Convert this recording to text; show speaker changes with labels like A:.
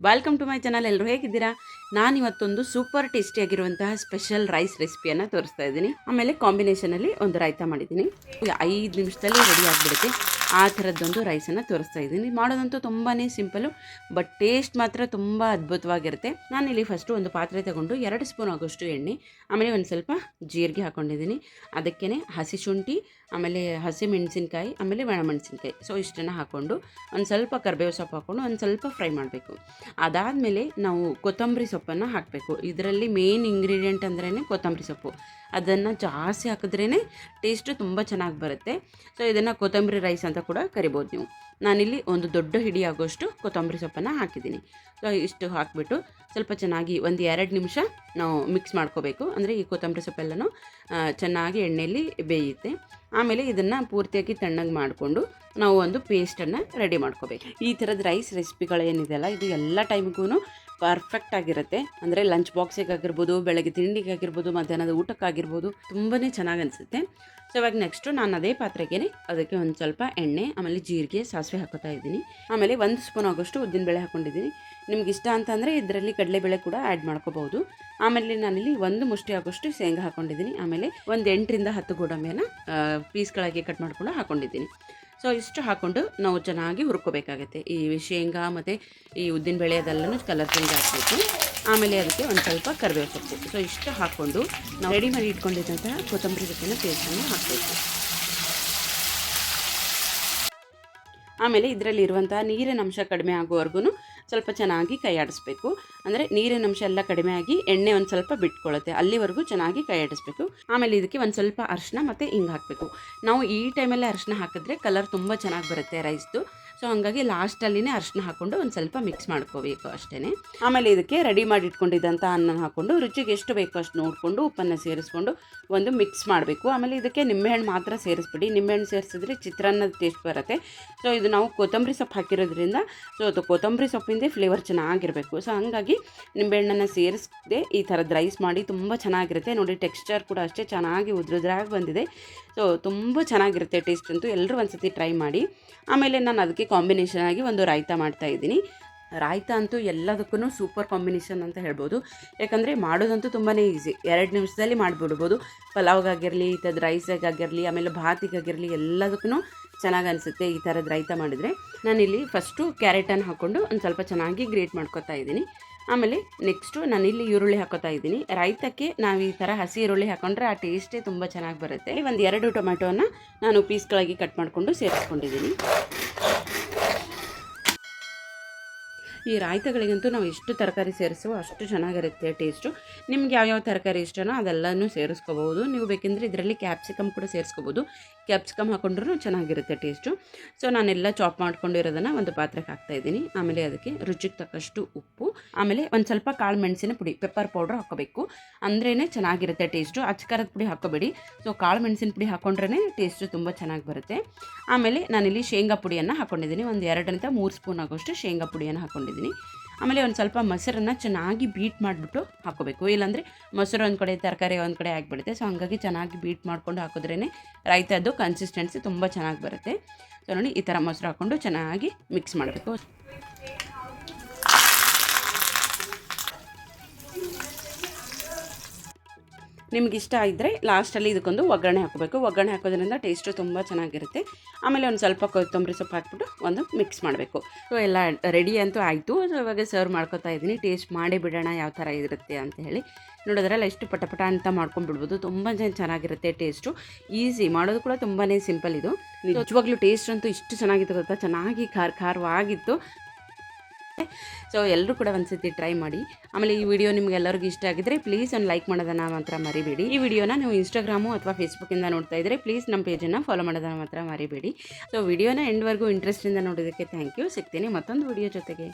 A: Welcome to my channel. ಎಲ್ಲರೂ ಹೇಗಿದ್ದೀರಾ? ನಾನು ಇವತ್ತೊಂದು ಸೂಪರ್ ಟೇಸ್ಟಿಯಾಗಿರುವಂತಹ ಸ್ಪೆಷಲ್ ರೈಸ್ ರೆಸಿಪಿಯನ್ನು ತೋರಿಸ್ತಾ ಇದ್ದೀನಿ. ಆಮೇಲೆ ಕಾಂಬಿನೇಷನಲ್ಲಿ ಒಂದು ರಾಯ್ತ ಮಾಡಿದ್ದೀನಿ. 5 ನಿಮಿಷದಲ್ಲಿ ರೆಡಿ ಆಗಿಬಿಡುತ್ತೆ. ಆ ಥರದ್ದೊಂದು ರೈಸನ್ನು ತೋರಿಸ್ತಾ ಇದ್ದೀನಿ. ಮಾಡೋದಂತೂ ತುಂಬಾ ಸಿಂಪಲು, ಬಟ್ ಟೇಸ್ಟ್ ಮಾತ್ರ ತುಂಬ ಅದ್ಭುತವಾಗಿರುತ್ತೆ. ನಾನಿಲ್ಲಿ ಫಸ್ಟು ಒಂದು ಪಾತ್ರೆ ತಗೊಂಡು 2 ಸ್ಪೂನ್ ಆಗೋಷ್ಟು ಎಣ್ಣೆ, ಆಮೇಲೆ ಒಂದು ಸ್ವಲ್ಪ ಜೀರಿಗೆ ಹಾಕ್ಕೊಂಡಿದ್ದೀನಿ. ಅದಕ್ಕೇ ಹಸಿ ಶುಂಠಿ, ಆಮೇಲೆ ಹಸಿ ಮೆಣಸಿನ್ಕಾಯಿ, ಆಮೇಲೆ ಒಣಮೆಣಸಿನ್ಕಾಯಿ, ಸೊ ಇಷ್ಟನ್ನು ಹಾಕ್ಕೊಂಡು ಒಂದು ಸ್ವಲ್ಪ ಕರಿಬೇವು ಸೊಪ್ಪು ಹಾಕ್ಕೊಂಡು ಒಂದು ಸ್ವಲ್ಪ ಫ್ರೈ ಮಾಡಬೇಕು. ಅದಾದಮೇಲೆ ನಾವು ಕೊತ್ತಂಬರಿ ಸೊಪ್ಪನ್ನು ಹಾಕಬೇಕು. ಇದರಲ್ಲಿ ಮೇನ್ ಇಂಗ್ರೀಡಿಯೆಂಟ್ ಅಂದ್ರೇ ಕೊತ್ತಂಬರಿ ಸೊಪ್ಪು. ಅದನ್ನು ಜಾಸ್ತಿ ಹಾಕಿದ್ರೇ ಟೇಸ್ಟು ತುಂಬ ಚೆನ್ನಾಗಿ ಬರುತ್ತೆ. ಸೊ ಇದನ್ನು ಕೊತ್ತಂಬರಿ ರೈಸ್ ಅಂತ ಕೂಡ ಕರಿಬೋದು ನೀವು. ನಾನಿಲ್ಲಿ ಒಂದು ದೊಡ್ಡ ಹಿಡಿ ಆಗೋಷ್ಟು ಕೊತ್ತಂಬರಿ ಸೊಪ್ಪನ್ನು ಹಾಕಿದ್ದೀನಿ. ಸೊ ಇಷ್ಟು ಹಾಕಿಬಿಟ್ಟು ಸ್ವಲ್ಪ ಚೆನ್ನಾಗಿ 1-2 ನಿಮಿಷ ನಾವು ಮಿಕ್ಸ್ ಮಾಡ್ಕೋಬೇಕು. ಅಂದರೆ ಈ ಕೊತ್ತಂಬರಿ ಸೊಪ್ಪೆಲ್ಲನೂ ಚೆನ್ನಾಗಿ ಎಣ್ಣೆಯಲ್ಲಿ ಬೇಯುತ್ತೆ. ಆಮೇಲೆ ಇದನ್ನು ಪೂರ್ತಿಯಾಗಿ ತಣ್ಣಗೆ ಮಾಡಿಕೊಂಡು ನಾವು ಒಂದು ಪೇಸ್ಟನ್ನು ರೆಡಿ ಮಾಡ್ಕೋಬೇಕು. ಈ ಥರದ ರೈಸ್ ರೆಸಿಪಿಗಳೇನಿದೆಯಲ್ಲ, ಇದು ಎಲ್ಲ ಟೈಮಿಗೂ ಪರ್ಫೆಕ್ಟ್ ಆಗಿರುತ್ತೆ. ಅಂದರೆ ಲಂಚ್ ಬಾಕ್ಸಿಗಾಗಿರ್ಬೋದು, ಬೆಳಗ್ಗೆ ತಿಂಡಿಗಾಗಿರ್ಬೋದು, ಮಧ್ಯಾಹ್ನದ ಊಟಕ್ಕಾಗಿರ್ಬೋದು, ತುಂಬಾ ಚೆನ್ನಾಗಿ ಅನಿಸುತ್ತೆ. ಸೊ ಇವಾಗ ನೆಕ್ಸ್ಟು ನಾನು ಅದೇ ಪಾತ್ರೆಗೆ ಅದಕ್ಕೆ ಒಂದು ಸ್ವಲ್ಪ ಎಣ್ಣೆ, ಆಮೇಲೆ ಜೀರಿಗೆ, ಸಾಸಿವೆ ಹಾಕೋತಾ ಇದ್ದೀನಿ. ಆಮೇಲೆ 1 ಸ್ಪೂನ್ ಆಗೋಷ್ಟು ಉದ್ದಿನಬೇಳೆ ಹಾಕ್ಕೊಂಡಿದ್ದೀನಿ. ನಿಮ್ಗೆ ಇಷ್ಟ ಅಂತಂದರೆ ಇದರಲ್ಲಿ ಕಡಲೆಬೇಳೆ ಕೂಡ ಆ್ಯಡ್ ಮಾಡ್ಕೋಬಹುದು. ಆಮೇಲೆ ನಾನಿಲ್ಲಿ 1 ಮುಷ್ಟಿ ಆಗೋಷ್ಟು ಶೇಂಗಾ ಹಾಕ್ಕೊಂಡಿದ್ದೀನಿ. ಆಮೇಲೆ ಒಂದು 8-10 ಗೋಡಂಬಿಯನ್ನು ಪೀಸ್ಗಳಾಗಿ ಕಟ್ ಮಾಡ್ಕೊಂಡು ಹಾಕ್ಕೊಂಡಿದ್ದೀನಿ. ಸೊ ಇಷ್ಟು ಹಾಕ್ಕೊಂಡು ನಾವು ಚೆನ್ನಾಗಿ ಹುರ್ಕೋಬೇಕಾಗತ್ತೆ. ಈ ಶೇಂಗಾ ಮತ್ತು ಈ ಉದ್ದಿನಬೇಳೆ ಅದೆಲ್ಲನೂ ಕಲರ್ ಚೇಂಜ್ ಹಾಕಬೇಕು. ಆಮೇಲೆ ಅದಕ್ಕೆ ಒಂದು ಸ್ವಲ್ಪ ಕರಿಬೇವು ಸೊಪ್ಪು, ಸೊ ಇಷ್ಟು ಹಾಕ್ಕೊಂಡು ನಾವು ರೆಡಿ ಮಾಡಿ ಇಟ್ಕೊಂಡಿದ್ದಂತಹ ಕೊತ್ತಂಬರಿ ಸೊಪ್ಪಿನ ಪೇಸ್ಟನ್ನು ಹಾಕಬೇಕು. ಆಮೇಲೆ ಇದರಲ್ಲಿ ಇರುವಂತಹ ನೀರಿನ ಅಂಶ ಕಡಿಮೆ ಆಗೋವರೆಗೂ ಸ್ವಲ್ಪ ಚೆನ್ನಾಗಿ ಕೈ ಆಡಿಸ್ಬೇಕು. ಅಂದರೆ ನೀರಿನ ಅಂಶ ಎಲ್ಲ ಕಡಿಮೆ ಆಗಿ ಎಣ್ಣೆ ಒಂದು ಸ್ವಲ್ಪ ಬಿಟ್ಕೊಳ್ಳುತ್ತೆ, ಅಲ್ಲಿವರೆಗೂ ಚೆನ್ನಾಗಿ ಕೈ ಆಡಿಸ್ಬೇಕು. ಆಮೇಲೆ ಇದಕ್ಕೆ ಒಂದು ಸ್ವಲ್ಪ ಅರಿಶಿನ ಮತ್ತು ಹಿಂಗೆ ಹಾಕಬೇಕು. ನಾವು ಈ ಟೈಮಲ್ಲೇ ಅರಿಶಿನ ಹಾಕಿದ್ರೆ ಕಲರ್ ತುಂಬ ಚೆನ್ನಾಗಿ ಬರುತ್ತೆ ರೈಸ್ದು. ಸೊ ಹಾಗಾಗಿ ಲಾಸ್ಟಲ್ಲಿನೇ ಅರಿಶಿನ ಹಾಕ್ಕೊಂಡು ಒಂದು ಸ್ವಲ್ಪ ಮಿಕ್ಸ್ ಮಾಡ್ಕೋಬೇಕು ಅಷ್ಟೇ. ಆಮೇಲೆ ಇದಕ್ಕೆ ರೆಡಿ ಮಾಡಿ ಇಟ್ಕೊಂಡಿದ್ದಂಥ ಅನ್ನ ಹಾಕ್ಕೊಂಡು ರುಚಿಗೆ ಎಷ್ಟು ಬೇಕೋ ಅಷ್ಟು ನೋಡಿಕೊಂಡು ಉಪ್ಪನ್ನು ಸೇರಿಸ್ಕೊಂಡು ಒಂದು ಮಿಕ್ಸ್ ಮಾಡಬೇಕು. ಆಮೇಲೆ ಇದಕ್ಕೆ ನಿಂಬೆಹಣ್ಣು ಮಾತ್ರ ಸೇರಿಸ್ಬಿಡಿ. ನಿಂಬೆಹಣ್ಣು ಸೇರಿಸಿದ್ರೆ ಚಿತ್ರಾನ್ನದ ಟೇಸ್ಟ್ ಬರುತ್ತೆ. ಸೊ ಇದು ನಾವು ಕೊತ್ತಂಬರಿ ಸೊಪ್ಪು ಹಾಕಿರೋದ್ರಿಂದ ಸೊ ಅದು ಕೊತ್ತಂಬರಿ ಸೊಪ್ಪಿಂದೇ ಫ್ಲೇವರ್ ಚೆನ್ನಾಗಿರಬೇಕು. ಸೊ ಹಾಗಾಗಿ ನಿಂಬೆಹಣ್ಣನ್ನು ಸೇರಿಸದೆ ಈ ಥರದ್ದು ರೈಸ್ ಮಾಡಿ ತುಂಬ ಚೆನ್ನಾಗಿರುತ್ತೆ. ನೋಡಿ, ಟೆಕ್ಸ್ಚರ್ ಕೂಡ ಅಷ್ಟೇ ಚೆನ್ನಾಗಿ ಉದ್ರುದ್ರಾಗಿ ಬಂದಿದೆ. ಸೊ ತುಂಬ ಚೆನ್ನಾಗಿರುತ್ತೆ ಟೇಸ್ಟ್ ಅಂತೂ. ಎಲ್ಲರೂ ಒಂದ್ಸತಿ ಟ್ರೈ ಮಾಡಿ. ಆಮೇಲೆ ನಾನು ಅದಕ್ಕೆ ಕಾಂಬಿನೇಷನ್ ಆಗಿ ಒಂದು ರಾಯ್ತ ಮಾಡ್ತಾಯಿದ್ದೀನಿ. ರಾಯ್ತ ಅಂತೂ ಎಲ್ಲದಕ್ಕೂ ಸೂಪರ್ ಕಾಂಬಿನೇಷನ್ ಅಂತ ಹೇಳ್ಬೋದು. ಯಾಕಂದರೆ ಮಾಡೋದಂತೂ ತುಂಬಾ ಈಸಿ, 2 ನಿಮಿಷದಲ್ಲಿ ಮಾಡಿಬಿಡ್ಬೋದು. ಪಲಾವ್ಗಾಗಿರಲಿ, ಈ ಥರದ ರೈಸಿಗಾಗಿರಲಿ, ಆಮೇಲೆ ಭಾತಿಗಾಗಿರಲಿ, ಎಲ್ಲದಕ್ಕೂ ಚೆನ್ನಾಗಿ ಅನಿಸುತ್ತೆ ಈ ಥರದ್ದು ರಾಯ್ತ ಮಾಡಿದರೆ. ನಾನಿಲ್ಲಿ ಫಸ್ಟು ಕ್ಯಾರೆಟನ್ನು ಹಾಕ್ಕೊಂಡು ಒಂದು ಸ್ವಲ್ಪ ಚೆನ್ನಾಗಿ ಗ್ರೇಟ್ ಮಾಡ್ಕೊತಾ ಇದ್ದೀನಿ. ಆಮೇಲೆ ನೆಕ್ಸ್ಟು ನಾನಿಲ್ಲಿ ಈರುಳ್ಳಿ ಹಾಕೋತಾ ಇದ್ದೀನಿ. ರಾಯ್ತಕ್ಕೆ ನಾವು ಈ ಥರ ಹಸಿ ಈರುಳ್ಳಿ ಹಾಕೊಂಡ್ರೆ ಆ ಟೇಸ್ಟೇ ತುಂಬ ಚೆನ್ನಾಗಿ ಬರುತ್ತೆ. ಒಂದು 2 ಟೊಮೆಟೋನ ನಾನು ಪೀಸ್ಗಳಾಗಿ ಕಟ್ ಮಾಡಿಕೊಂಡು ಸೇರಿಸ್ಕೊಂಡಿದ್ದೀನಿ. ಈ ರಾಯ್ತಗಳಿಗಂತೂ ನಾವು ಎಷ್ಟು ತರಕಾರಿ ಸೇರಿಸೋ ಅಷ್ಟು ಚೆನ್ನಾಗಿರುತ್ತೆ ಟೇಸ್ಟು. ನಿಮ್ಗೆ ಯಾವ್ಯಾವ ತರಕಾರಿ ಇಷ್ಟನೋ ಅದೆಲ್ಲನೂ ಸೇರಿಸ್ಕೋಬೋದು. ನೀವು ಬೇಕೆಂದರೆ ಇದರಲ್ಲಿ ಕ್ಯಾಪ್ಸಿಕಮ್ ಕೂಡ ಸೇರಿಸ್ಕೋಬೋದು. ಕ್ಯಾಪ್ಸಿಕಮ್ ಹಾಕೊಂಡ್ರೂ ಚೆನ್ನಾಗಿರುತ್ತೆ ಟೇಸ್ಟು. ಸೊ ನಾನೆಲ್ಲ ಚಾಪ್ ಮಾಡ್ಕೊಂಡಿರೋದನ್ನು ಒಂದು ಪಾತ್ರೆಗೆ ಹಾಕ್ತಾಯಿದ್ದೀನಿ. ಆಮೇಲೆ ಅದಕ್ಕೆ ರುಚಿಗೆ ತಕ್ಕಷ್ಟು ಉಪ್ಪು, ಆಮೇಲೆ ಒಂದು ಸ್ವಲ್ಪ ಕಾಳು ಮೆಣಸಿನ ಪುಡಿ, ಪೆಪ್ಪರ್ ಪೌಡ್ರ್ ಹಾಕೋಬೇಕು. ಅಂದ್ರೇ ಚೆನ್ನಾಗಿರುತ್ತೆ ಟೇಸ್ಟು. ಅಚ್ಕಾರದ ಪುಡಿ ಹಾಕೋಬೇಡಿ. ಸೊ ಕಾಳು ಮೆಣಸಿನ ಪುಡಿ ಹಾಕೊಂಡ್ರೇ ಟೇಸ್ಟು ತುಂಬ ಚೆನ್ನಾಗಿ ಬರುತ್ತೆ. ಆಮೇಲೆ ನಾನಿಲ್ಲಿ ಶೇಂಗಾ ಪುಡಿಯನ್ನು ಹಾಕ್ಕೊಂಡಿದ್ದೀನಿ. ಒಂದು 2-3 ಸ್ಪೂನ್ ಆಗೋಷ್ಟು ಶೇಂಗಾ ಪುಡಿಯನ್ನು ಹಾಕ್ಕೊಂಡಿದ್ದೀನಿ. ಆಮೇಲೆ ಒಂದು ಸ್ವಲ್ಪ ಮೊಸರನ್ನು ಚೆನ್ನಾಗಿ ಬೀಟ್ ಮಾಡಿಬಿಟ್ಟು ಹಾಕೋಬೇಕು. ಇಲ್ಲಾಂದರೆ ಮೊಸರು ಒಂದು ಕಡೆ, ತರಕಾರಿ ಒಂದು ಕಡೆ ಆಗಿಬಿಡುತ್ತೆ. ಸೊ ಹಾಗಾಗಿ ಚೆನ್ನಾಗಿ ಬೀಟ್ ಮಾಡ್ಕೊಂಡು ಹಾಕಿದ್ರೇ ರಾಯ್ತದ್ದು ಕನ್ಸಿಸ್ಟೆನ್ಸಿ ತುಂಬ ಚೆನ್ನಾಗಿ ಬರುತ್ತೆ. ಸೊ ನೋಡಿ, ಈ ಥರ ಮೊಸರು ಹಾಕ್ಕೊಂಡು ಚೆನ್ನಾಗಿ ಮಿಕ್ಸ್ ಮಾಡಬೇಕು. ನಿಮ್ಗೆ ಇಷ್ಟ ಇದ್ದರೆ ಲಾಸ್ಟಲ್ಲಿ ಇದಕ್ಕೊಂದು ಒಗ್ಗರಣೆ ಹಾಕಬೇಕು. ಒಗ್ಗರಣೆ ಹಾಕೋದ್ರಿಂದ ಟೇಸ್ಟು ತುಂಬ ಚೆನ್ನಾಗಿರುತ್ತೆ. ಆಮೇಲೆ ಒಂದು ಸ್ವಲ್ಪ ಕೊತ್ತಂಬರಿ ಸೊಪ್ಪು ಹಾಕ್ಬಿಟ್ಟು ಒಂದು ಮಿಕ್ಸ್ ಮಾಡಬೇಕು. ಸೊ ಎಲ್ಲ ರೆಡಿ ಅಂತೂ ಆಯಿತು. ಸೊ ಇವಾಗ ಸರ್ವ್ ಮಾಡ್ಕೊತಾ ಇದ್ದೀನಿ. ಟೇಸ್ಟ್ ಮಾಡಿ ಬಿಡೋಣ ಯಾವ ಥರ ಇರುತ್ತೆ ಅಂತ ಹೇಳಿ. ನೋಡೋದ್ರಲ್ಲ ಎಷ್ಟು ಪಟ ಅಂತ ಮಾಡ್ಕೊಂಡ್ಬಿಡ್ಬೋದು. ತುಂಬ ಚೆನ್ನಾಗಿರುತ್ತೆ ಟೇಸ್ಟು. ಈಸಿ, ಮಾಡೋದು ಕೂಡ ತುಂಬಾ ಸಿಂಪಲ್ ಇದು. ನಿಜವಾಗ್ಲೂ ಟೇಸ್ಟ್ ಅಂತೂ ಇಷ್ಟು ಚೆನ್ನಾಗಿತ್ತು ಗೊತ್ತಾ, ಚೆನ್ನಾಗಿ ಖಾರವಾಗಿತ್ತು. ಸೊ ಎಲ್ಲರೂ ಕೂಡ ಒಂದ್ಸತಿ ಟ್ರೈ ಮಾಡಿ. ಆಮೇಲೆ ಈ ವಿಡಿಯೋ ನಿಮ್ಗೆಲ್ಲರಿಗೂ ಇಷ್ಟ ಆಗಿದ್ರೆ ಪ್ಲೀಸ್ ಒಂದು ಲೈಕ್ ಮಾಡೋದನ್ನು ಮಾತ್ರ ಮರಿಬೇಡಿ. ಈ ವಿಡಿಯೋನ ನೀವು ಇನ್ಸ್ಟಾಗ್ರಾಮು ಅಥವಾ ಫೇಸ್ಬುಕ್ಕಿಂದ ನೋಡ್ತಾ ಇದ್ದರೆ ಪ್ಲೀಸ್ ನಮ್ಮ ಪೇಜನ್ನು ಫಾಲೋ ಮಾಡೋದನ್ನು ಮಾತ್ರ ಮರಿಬೇಡಿ. ಸೊ ವಿಡಿಯೋನ ಎಂಡ್ವರೆಗೂ ಇಂಟ್ರೆಸ್ಟಿಂದ ನೋಡೋದಕ್ಕೆ ಥ್ಯಾಂಕ್ ಯು. ಸಿಗ್ತೀನಿ ಮತ್ತೊಂದು ವಿಡಿಯೋ ಜೊತೆಗೆ.